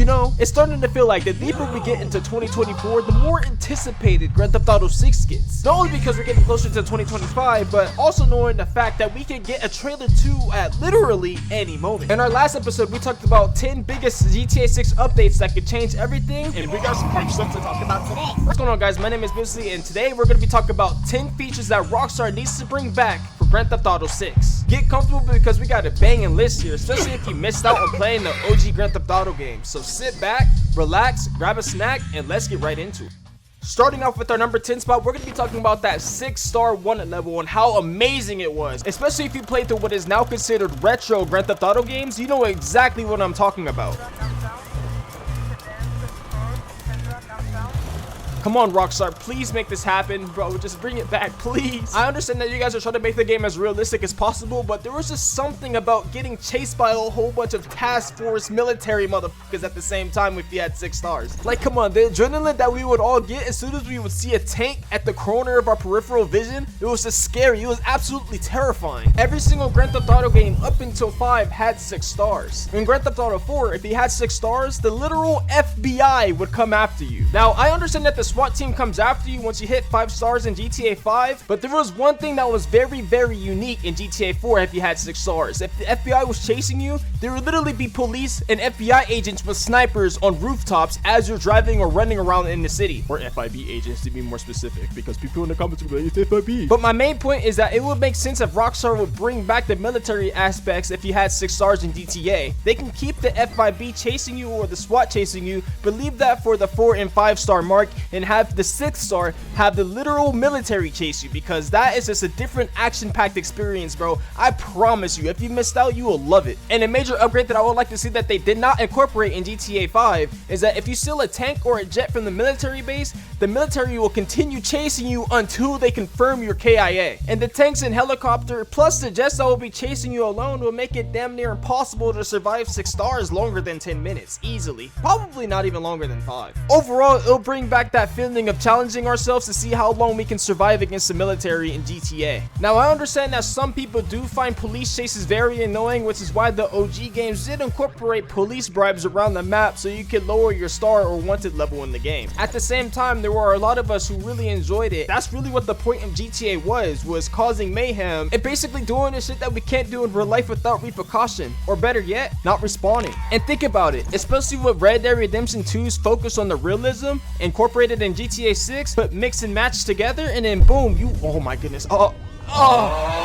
You know, it's starting to feel like the deeper we get into 2024, the more anticipated Grand Theft Auto 6 gets. Not only because we're getting closer to 2025, but also knowing the fact that we can get a trailer 2 at literally any moment. In our last episode, we talked about 10 biggest GTA 6 updates that could change everything, and we got some fun stuff to talk about today. What's going on, guys? My name is Mizzly, and today we're going to be talking about 10 features that Rockstar needs to bring back for Grand Theft Auto 6. Get comfortable because we got a banging list here, especially if you missed out on playing the OG Grand Theft Auto games. So sit back, relax, grab a snack, and let's get right into it. Starting off with our number 10 spot, we're going to be talking about that 6-star wanted level and how amazing it was. Especially if you played through what is now considered retro Grand Theft Auto games, you know exactly what I'm talking about. Come on, Rockstar, please make this happen, bro. Just bring it back, please. I understand that you guys are trying to make the game as realistic as possible, but there was just something about getting chased by a whole bunch of task force military motherfuckers at the same time if you had 6 stars. Like, come on, the adrenaline that we would all get as soon as we would see a tank at the corner of our peripheral vision, it was just scary. It was absolutely terrifying. Every single Grand Theft Auto game up until 5 had 6 stars. In Grand Theft Auto 4, if you had 6 stars, the literal FBI would come after you. Now, I understand that the SWAT team comes after you once you hit 5 stars in GTA 5, but there was one thing that was very unique in GTA 4 if you had 6 stars. If the FBI was chasing you, there would literally be police and FBI agents with snipers on rooftops as you're driving or running around in the city. Or FIB agents to be more specific, because people in the comments will be like, it's FIB. But my main point is that it would make sense if Rockstar would bring back the military aspects if you had 6 stars in GTA. They can keep the FIB chasing you or the SWAT chasing you, but leave that for the 4 and 5 star mark and have the 6th star have the literal military chase you, because that is just a different action-packed experience, bro. I promise you, if you missed out, you will love it. And a major upgrade that I would like to see that they did not incorporate in GTA 5 is that if you steal a tank or a jet from the military base, the military will continue chasing you until they confirm your KIA. And the tanks and helicopter plus the jets that will be chasing you alone will make it damn near impossible to survive 6 stars longer than 10 minutes easily. Probably not even longer than 5. Overall, it'll bring back that feeling of challenging ourselves to see how long we can survive against the military in GTA. Now, I understand that some people do find police chases very annoying, which is why the OG games did incorporate police bribes around the map so you could lower your star or wanted level in the game. At the same time, there were a lot of us who really enjoyed it. That's really what the point of GTA was causing mayhem and basically doing the shit that we can't do in real life without repercussion, or better yet, not respawning. And think about it, especially with Red Dead Redemption 2's focus on the realism incorporated in GTA 6, but mix and match together, and then boom, you, oh my goodness,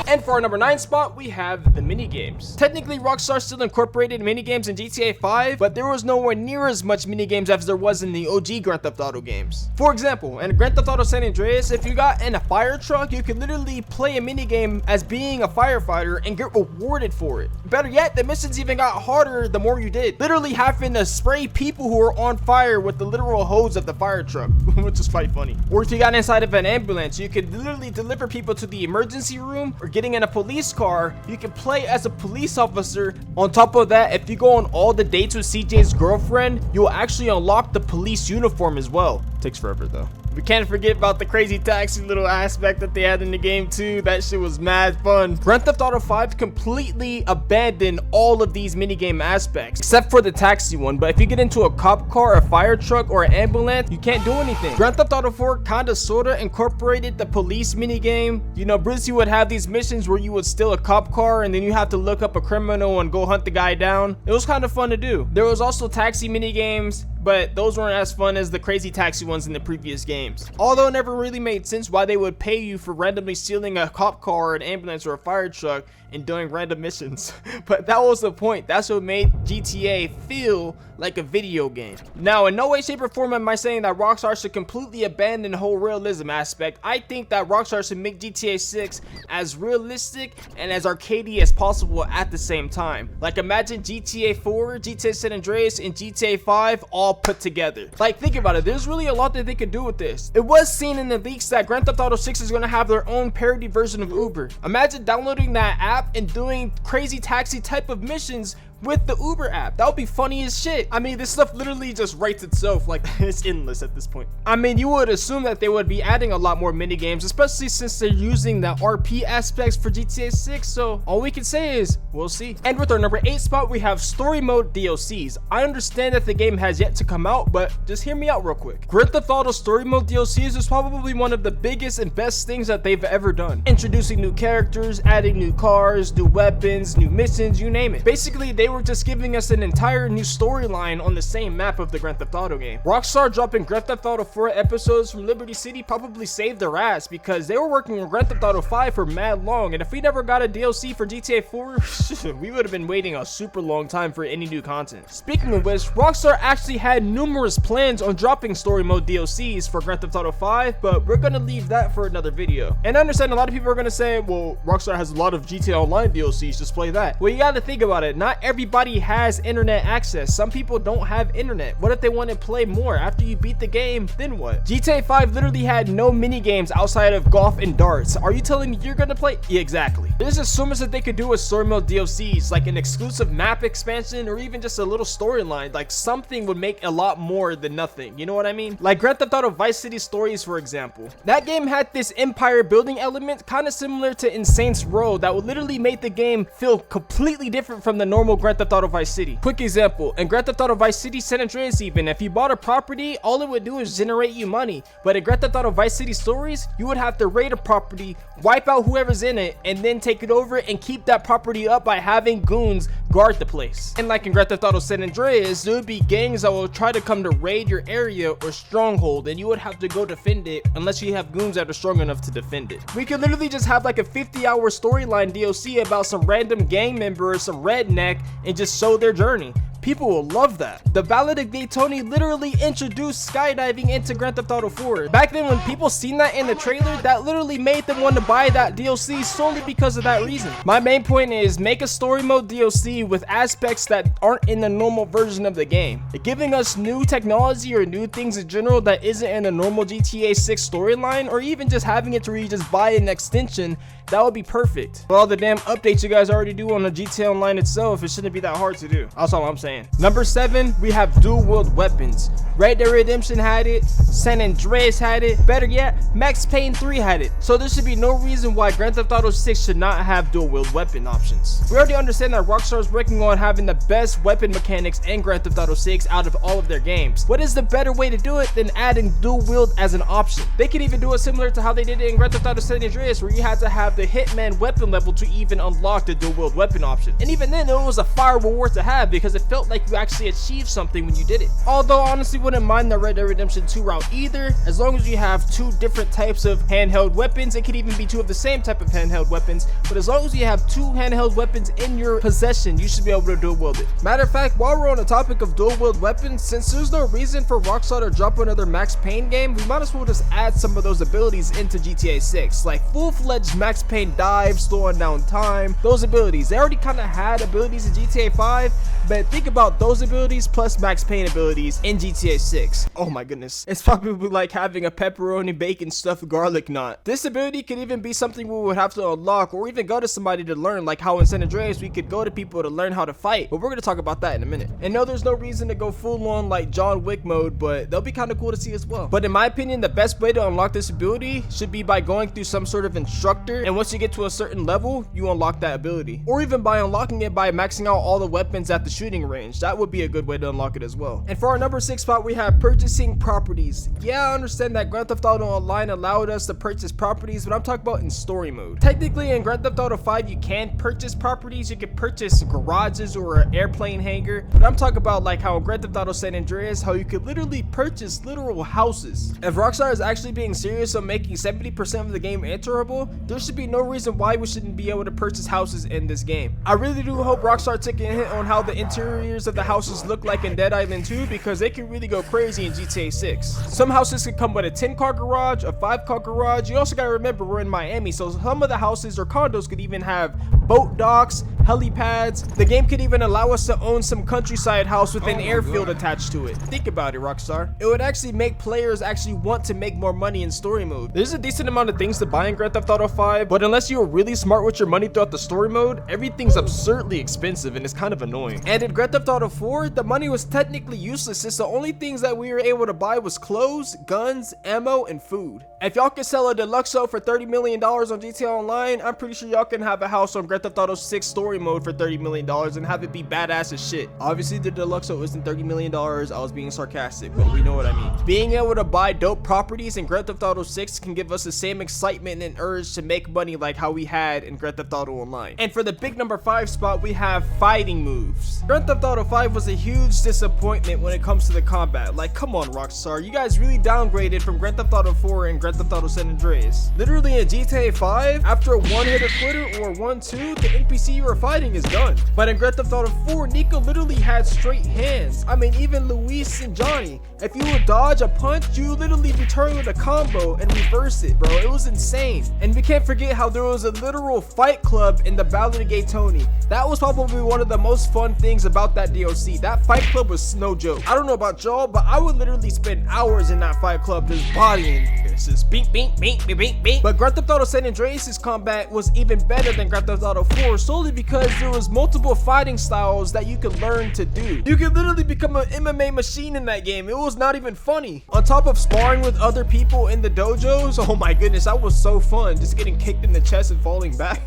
And for our number 9 spot, we have the mini games. Technically, Rockstar still incorporated mini games in GTA 5, but there was nowhere near as much mini games as there was in the OG Grand Theft Auto games. For example, in Grand Theft Auto San Andreas, if you got in a fire truck, you could literally play a mini game as being a firefighter and get rewarded for it. Better yet, the missions even got harder the more you did, literally having to spray people who are on fire with the literal hose of the fire truck, which is quite funny. Or if you got inside of an ambulance, you could literally deliver people to the emergency room, or getting in a police car, you can play as a police officer. On top of that, if you go on all the dates with CJ's girlfriend, you'll actually unlock the police uniform as well. Takes forever though. We can't forget about the crazy taxi little aspect that they had in the game too. That shit was mad fun. Grand Theft Auto 5 completely abandoned all of these minigame aspects, except for the taxi one. But if you get into a cop car, a fire truck, or an ambulance, you can't do anything. Grand Theft Auto 4 kinda sorta incorporated the police minigame. You know, Brucey would have these missions where you would steal a cop car and then you have to look up a criminal and go hunt the guy down. It was kind of fun to do. There was also taxi minigames, but those weren't as fun as the crazy taxi ones in the previous games. Although it never really made sense why they would pay you for randomly stealing a cop car, an ambulance, or a fire truck and doing random missions. But that was the point. That's what made GTA feel like a video game. Now, in no way, shape, or form am I saying that Rockstar should completely abandon the whole realism aspect. I think that Rockstar should make GTA 6 as realistic and as arcadey as possible at the same time. Like, imagine GTA 4, GTA San Andreas, and GTA 5 all put together. Like, think about it. There's really a lot that they could do with this. It was seen in the leaks that Grand Theft Auto 6 is going to have their own parody version of Uber. Imagine downloading that app and doing crazy taxi type of missions with the Uber app. That would be funny as shit. I mean, this stuff literally just writes itself. Like, it's endless at this point. I mean, you would assume that they would be adding a lot more mini games, especially since they're using the RP aspects for GTA 6. So all we can say is we'll see. And with our number 8 spot, we have story mode DLCs. I understand that the game has yet to come out, but just hear me out real quick. Grand Theft Auto story mode DLCs is probably one of the biggest and best things that they've ever done. Introducing new characters, adding new cars, new weapons, new missions, you name it. Basically, they were just giving us an entire new storyline on the same map of the Grand Theft Auto game. Rockstar dropping Grand Theft Auto 4 episodes from Liberty City probably saved their ass, because they were working on Grand Theft Auto 5 for mad long, and if we never got a DLC for GTA 4, we would have been waiting a super long time for any new content. Speaking of which, Rockstar actually had numerous plans on dropping story mode DLCs for Grand Theft Auto 5, but we're gonna leave that for another video. And I understand a lot of people are gonna say, well, Rockstar has a lot of GTA Online DLCs, just play that. Well, you gotta think about it. Not everybody has internet access. Some people don't have internet. What if they want to play more? After you beat the game, then what? GTA 5 literally had no mini games outside of golf and darts. Are you telling me you're gonna play? Yeah, exactly. There's just so much that they could do with story mode DLCs, like an exclusive map expansion, or even just a little storyline. Like, something would make a lot more than nothing. You know what I mean? Like Grand Theft Auto Vice City Stories, for example. That game had this empire building element kind of similar to Saints Row that would literally make the game feel completely different from the normal Grand Theft Auto Vice City. Quick example, in Grand Theft Auto Vice City San Andreas, even if you bought a property, all it would do is generate you money. But in Grand Theft Auto Vice City Stories, you would have to raid a property, wipe out whoever's in it, and then take it over and keep that property up by having goons guard the place. And like in Grand Theft Auto San Andreas, there would be gangs that will try to come to raid your area or stronghold, and you would have to go defend it unless you have goons that are strong enough to defend it. We could literally just have like a 50-hour storyline DLC about some random gang member or some redneck and just show their journey. People will love that. The Ballad of Gay Tony literally introduced skydiving into Grand Theft Auto 4. Back then, when people seen that in the trailer, that literally made them want to buy that DLC solely because of that reason. My main point is make a story mode DLC with aspects that aren't in the normal version of the game. Giving us new technology or new things in general that isn't in the normal GTA 6 storyline, or even just having it to where you just buy an extension, that would be perfect. For all the damn updates you guys already do on the GTA Online itself, it shouldn't be that hard to do. That's all I'm saying. Number 7, we have dual wield weapons. Red Dead Redemption had it, San Andreas had it, better yet, Max Payne 3 had it. So there should be no reason why Grand Theft Auto 6 should not have dual wield weapon options. We already understand that Rockstar is working on having the best weapon mechanics in Grand Theft Auto 6 out of all of their games. What is the better way to do it than adding dual wield as an option? They could even do it similar to how they did it in Grand Theft Auto San Andreas, where you had to have the Hitman weapon level to even unlock the dual wield weapon option. And even then, it was a fire reward to have because it felt like you actually achieved something when you did it. Although I honestly wouldn't mind the Red Dead Redemption 2 route either, as long as you have 2 different types of handheld weapons. It could even be 2 of the same type of handheld weapons, but as long as you have 2 handheld weapons in your possession, you should be able to dual wield it. Matter of fact, while we're on the topic of dual wield weapons, since there's no reason for Rockstar to drop another Max Payne game, we might as well just add some of those abilities into GTA 6, like full-fledged Max Payne dive, slowing down time. Those abilities, they already kind of had abilities in GTA 5, but think about those abilities plus Max Payne abilities in GTA 6. Oh my goodness, it's probably like having a pepperoni bacon stuffed garlic knot. This ability could even be something we would have to unlock or even go to somebody to learn, like how in San Andreas we could go to people to learn how to fight, but we're going to talk about that in a minute. And no, there's no reason to go full on like John Wick mode, but they'll be kind of cool to see as well. But in my opinion, the best way to unlock this ability should be by going through some sort of instructor, and once you get to a certain level, you unlock that ability, or even by unlocking it by maxing out all the weapons at the shooting range. That would be a good way to unlock it as well. And for our number 6 spot, we have purchasing properties. Yeah, I understand that Grand Theft Auto Online allowed us to purchase properties, but I'm talking about in story mode. Technically in Grand Theft Auto 5 you can purchase properties. You can purchase garages or an airplane hangar, but I'm talking about like how in Grand Theft Auto San Andreas, how you could literally purchase literal houses. If Rockstar is actually being serious on making 70% of the game enterable, there should be no reason why we shouldn't be able to purchase houses in this game. I really do hope Rockstar took a hint on how the interior interiors of the houses look like in Dead Island 2 because they can really go crazy in GTA 6. Some houses could come with a 10-car garage, a 5-car garage. You also gotta remember we're in Miami, so some of the houses or condos could even have boat docks, helipads. The game could even allow us to own some countryside house with an airfield attached to it. Think about it, Rockstar. It would actually make players actually want to make more money in story mode. There's a decent amount of things to buy in Grand Theft Auto 5, but unless you're really smart with your money throughout the story mode, everything's absurdly expensive and it's kind of annoying. And in Grand Theft Auto 4, the money was technically useless since the only things that we were able to buy was clothes, guns, ammo, and food. If y'all can sell a Deluxo for $30 million on GTA Online, I'm pretty sure y'all can have a house on Grand Theft Auto 6 story mode for $30 million and have it be badass as shit. Obviously, the Deluxo isn't $30 million. I was being sarcastic, but we know what I mean. Being able to buy dope properties in Grand Theft Auto 6 can give us the same excitement and urge to make money like how we had in Grand Theft Auto Online. And for the big number 5 spot, we have fighting moves. Grand Theft Auto 5 was a huge disappointment when it comes to the combat. Like, come on, Rockstar, you guys really downgraded from Grand Theft Auto 4 and Grand Theft Auto San Andreas. Literally in GTA 5, after a one-hitter quitter or 1-2, the NPC you were fighting is done. But in Grand Theft Auto 4, Nico literally had straight hands. I mean, even Luis and Johnny, if you would dodge a punch, you literally return with a combo and reverse it, bro. It was insane. And we can't forget how there was a literal fight club in the Ballad of Gay Tony. That was probably one of the most fun things about that DLC. That fight club was no joke. I don't know about y'all, but I would literally spend hours in that fight club just bodying. It's just bink, bink, bink, bink, bink, bink. But Grand Theft Auto San Andreas' combat was even better than Grand Theft Auto 4 solely because there was multiple fighting styles that you could learn to do. You could literally become an MMA machine in that game. It was not even funny. On top of sparring with other people in the dojos, oh my goodness, that was so fun. Just getting kicked in the chest and falling back.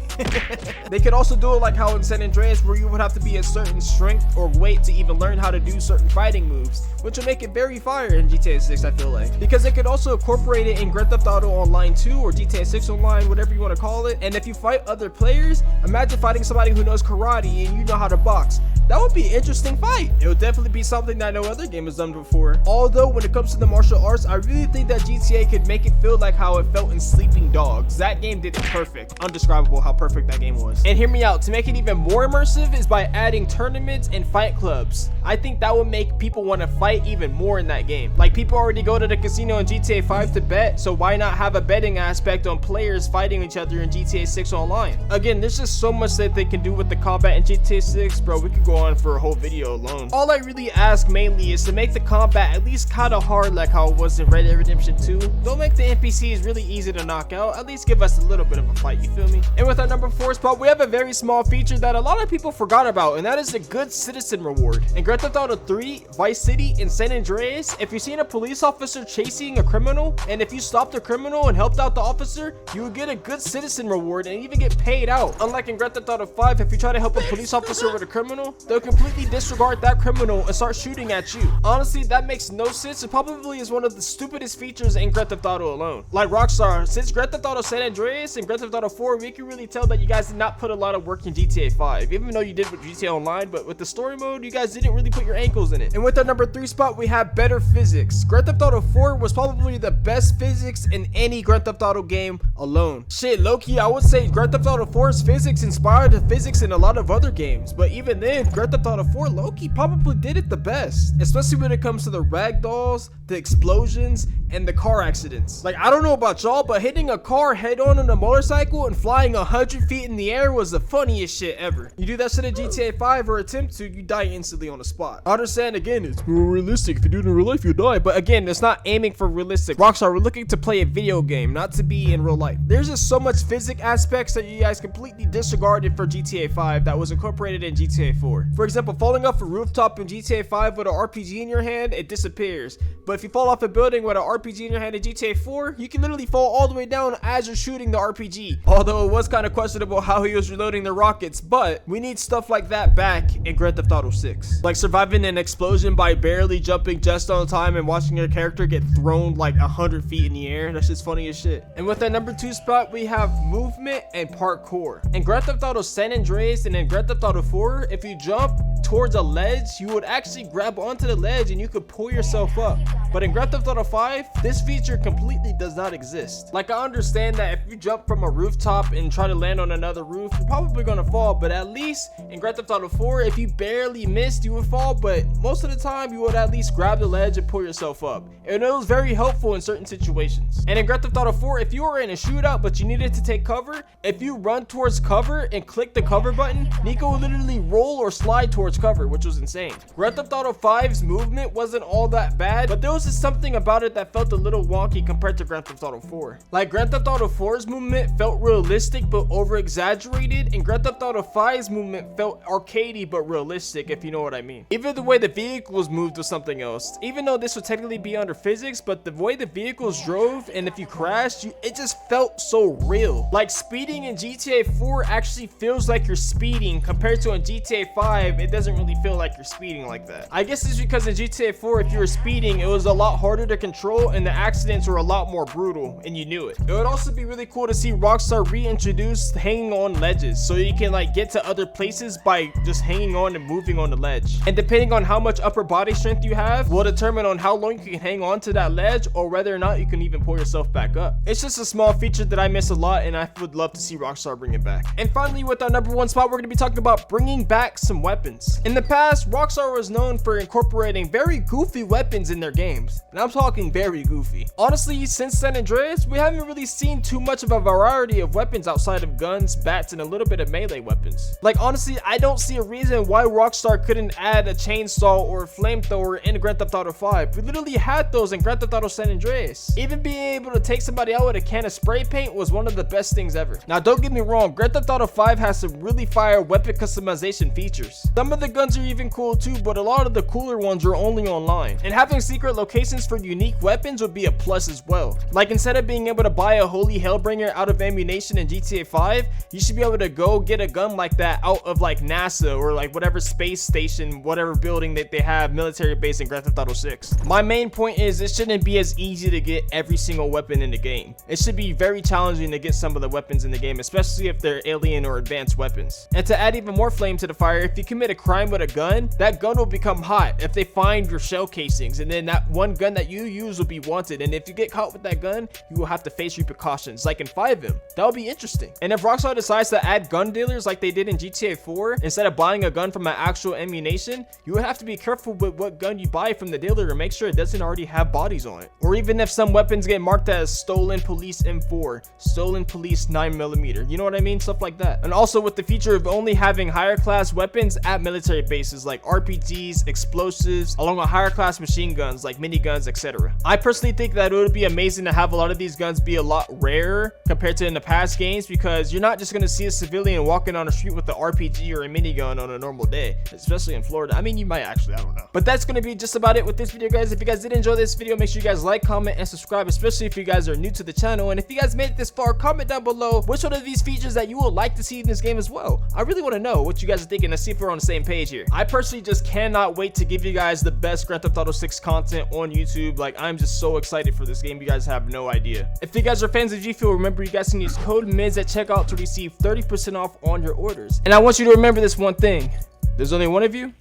They could also do it like how in San Andreas where you would have to be a certain strength or weight to even learn how to do certain fighting moves, which would make it very fire in GTA 6, I feel like. Because they could also incorporate it in Grand Theft Auto Online 2 or GTA 6 Online, whatever you want to call it. And if you fight other players, imagine fighting somebody who knows karate and you know how to box. That would be an interesting fight. It would definitely be something that no other game has done before. Although when it comes to the martial arts, I really think that GTA could make it feel like how it felt in Sleeping Dogs. That game did it perfect. Undescribable how perfect that game was. And hear me out, to make it even more immersive is by adding tournaments and fight clubs. I think that would make people want to fight even more in that game. Like, people already go to the casino in GTA 5 to bet, so why not have a betting aspect on players fighting each other in GTA 6 Online? Again, there's just so much that they can do with the combat in GTA 6, bro. We could go on for a whole video alone. All I really ask mainly is to make the combat at least kind of hard like how it was in Red Dead Redemption 2. Don't make the NPCs really easy to knock out. At least give us a little bit of a fight, you feel me? And with our number 4 spot, we have a very small feature that a lot of people forgot about, and that is the good citizen reward. In Grand Theft Auto 3, Vice City, and San Andreas, if you've seen a police officer chasing a criminal, and if you stopped the criminal and helped out the officer, you would get a good citizen reward and even get paid out. Unlike in Grand Theft Auto 5, if you try to help a police officer with a criminal, they'll completely disregard that criminal and start shooting at you. Honestly, that makes no sense. It probably is one of the stupidest features in Grand Theft Auto alone. Like Rockstar, since Grand Theft Auto San Andreas and Grand Theft Auto 4, we can really tell that you guys did not put a lot of work in GTA 5, even though you did with GTA Online, but with the story mode, you guys didn't really put your ankles in it. And with our number 3 spot, we have better physics. Grand Theft Auto 4 was probably the best physics in any Grand Theft Auto game alone. Shit, low-key, I would say Grand Theft Auto 4's physics inspired the physics in a lot of other games, but even then, Grand Theft Auto 4 low-key probably did it the best, especially when it comes to the ragdolls, the explosions, and the car accidents. Like, I don't know about y'all, but hitting a car head-on a motorcycle and flying 100 feet in the air was the funniest shit ever. You do that shit in GTA 5 or attempt to, you die instantly on the spot. I understand, again, it's more realistic. If you do it in real life, you die, but again, it's not aiming for realistic. Rockstar, we're looking to play a video game, not to be in real life. There's just so much physics aspects that you guys completely disregarded for GTA 5 that was incorporated in GTA 4. For example, falling off a rooftop in GTA 5 with an RPG in your hand, it disappears. But if you fall off a building with an RPG in your hand in GTA 4, you can literally fall all the way down as you're shooting the RPG. Although it was kind of questionable how he was reloading the rockets, but we need stuff like that back in Grand Theft Auto 6. Like surviving an explosion by barely jumping just on time and watching your character get thrown like 100 feet in the air. That's just funny as shit. And with that number 2 spot, we have movement and parkour. In Grand Theft Auto San Andreas and in Grand Theft Auto 4, if you jump, towards a ledge, you would actually grab onto the ledge and you could pull yourself up. But in Grand Theft Auto 5, this feature completely does not exist. Like, I understand that if you jump from a rooftop and try to land on another roof, you're probably gonna fall, but at least in Grand Theft Auto 4, if you barely missed, you would fall, but most of the time you would at least grab the ledge and pull yourself up. And it was very helpful in certain situations. And in Grand Theft Auto 4, if you were in a shootout but you needed to take cover, if you run towards cover and click the cover button, Nico would literally roll or slide towards cover, which was insane. Grand Theft Auto 5's movement wasn't all that bad, but there was just something about it that felt a little wonky compared to Grand Theft Auto 4. Like, Grand Theft Auto 4's movement felt realistic but over exaggerated, and Grand Theft Auto 5's movement felt arcadey but realistic, if you know what I mean. Even the way the vehicles moved was something else. Even though this would technically be under physics, but the way the vehicles drove, and if you crashed, it just felt so real. Like, speeding in GTA 4 actually feels like you're speeding, compared to in GTA 5, it doesn't really feel like you're speeding like that. I guess it's because in GTA 4, if you were speeding, it was a lot harder to control and the accidents were a lot more brutal, and you knew it. It would also be really cool to see Rockstar reintroduce hanging on ledges, so you can like get to other places by just hanging on and moving on the ledge. And depending on how much upper body strength you have will determine on how long you can hang on to that ledge, or whether or not you can even pull yourself back up. It's just a small feature that I miss a lot, and I would love to see Rockstar bring it back. And finally, with our number one spot, we're going to be talking about bringing back some weapons. In the past, Rockstar was known for incorporating very goofy weapons in their games, and I'm talking very goofy. Honestly, since San Andreas, we haven't really seen too much of a variety of weapons outside of guns, bats, and a little bit of melee weapons. Like, honestly, I don't see a reason why Rockstar couldn't add a chainsaw or a flamethrower in Grand Theft Auto 5. We literally had those in Grand Theft Auto San Andreas. Even being able to take somebody out with a can of spray paint was one of the best things ever. Now, don't get me wrong, Grand Theft Auto 5 has some really fire weapon customization features. Some of the guns are even cool too, but a lot of the cooler ones are only online. And having secret locations for unique weapons would be a plus as well. Like, instead of being able to buy a Holy Hellbringer out of ammunition in GTA 5, you should be able to go get a gun like that out of like NASA or like whatever space station, whatever building that they have military base in Grand Theft Auto 6. My main point is it shouldn't be as easy to get every single weapon in the game. It should be very challenging to get some of the weapons in the game, especially if they're alien or advanced weapons. And to add even more flame to the fire, if you commit a crime with a gun, that gun will become hot if they find your shell casings, and then that one gun that you use will be wanted, and if you get caught with that gun, you will have to face repercussions like in 5M. That would be interesting. And if Rockstar decides to add gun dealers like they did in GTA 4, instead of buying a gun from an actual ammunition, you would have to be careful with what gun you buy from the dealer and make sure it doesn't already have bodies on it. Or even if some weapons get marked as stolen police M4, stolen police 9mm, you know what I mean? Stuff like that. And also with the feature of only having higher class weapons at military bases like RPGs, explosives, along with higher class machine guns like miniguns, etc. I personally think that it would be amazing to have a lot of these guns be a lot rarer compared to in the past games, because you're not just going to see a civilian walking on the street with an RPG or a minigun on a normal day, especially in Florida. I mean, you might actually, I don't know. But that's going to be just about it with this video, guys. If you guys did enjoy this video, make sure you guys like, comment, and subscribe, especially if you guys are new to the channel. And if you guys made it this far, comment down below which one of these features that you would like to see in this game as well. I really want to know what you guys are thinking. Let's see if we're on the same page here. I personally just cannot wait to give you guys the best Grand Theft Auto 6 content on YouTube. Like, I'm just so excited for this game. You guys have no idea. If you guys are fans of GFUEL, remember you guys can use code MIZ at checkout to receive 30% off on your orders. And I want you to remember this one thing. There's only one of you.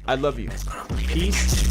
I love you. Peace.